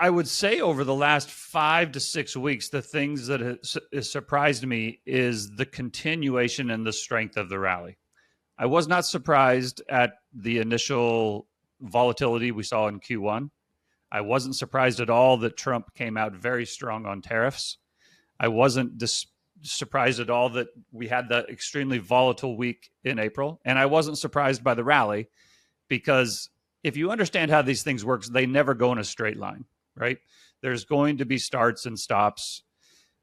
I would say over the last 5 to 6 weeks, the things that has surprised me is the continuation and the strength of the rally. I was not surprised at the initial volatility we saw in Q1. I wasn't surprised at all that Trump came out very strong on tariffs. I wasn't surprised at all that we had the extremely volatile week in April. And I wasn't surprised by the rally because if you understand how these things work, they never go in a straight line, right? There's going to be starts and stops.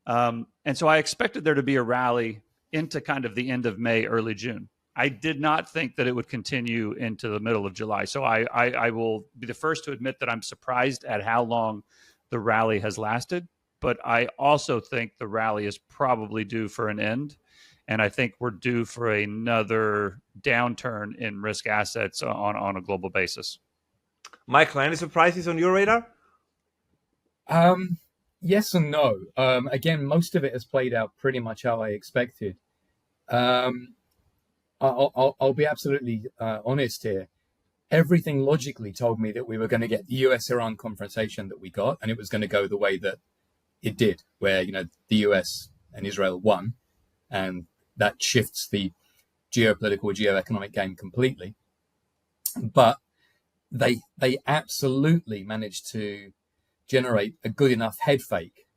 And so I expected there to be a rally into kind of the end of May, early June. I did not think that it would continue into the middle of July. So I will be the first to admit that I'm surprised at how long the rally has lasted. But I also think the rally is probably due for an end. And I think we're due for another downturn in risk assets on a global basis. Michael, any surprises on your radar? Yes and no. Again, most of it has played out pretty much how I expected. I'll be absolutely honest here. Everything logically told me that we were going to get the US-Iran confrontation that we got, and it was going to go the way that it did, where, you know, the US and Israel won, and that shifts the geopolitical, geoeconomic game completely. But they absolutely managed to generate a good enough head fake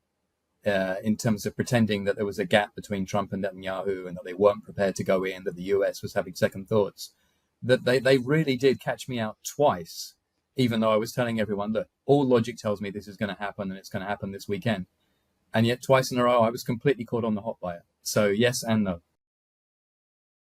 in terms of pretending that there was a gap between Trump and Netanyahu and that they weren't prepared to go in, that the US was having second thoughts, that they really did catch me out twice, even though I was telling everyone, look, all logic tells me this is going to happen and it's going to happen this weekend. And yet twice in a row, I was completely caught on the hot by it. So yes and no.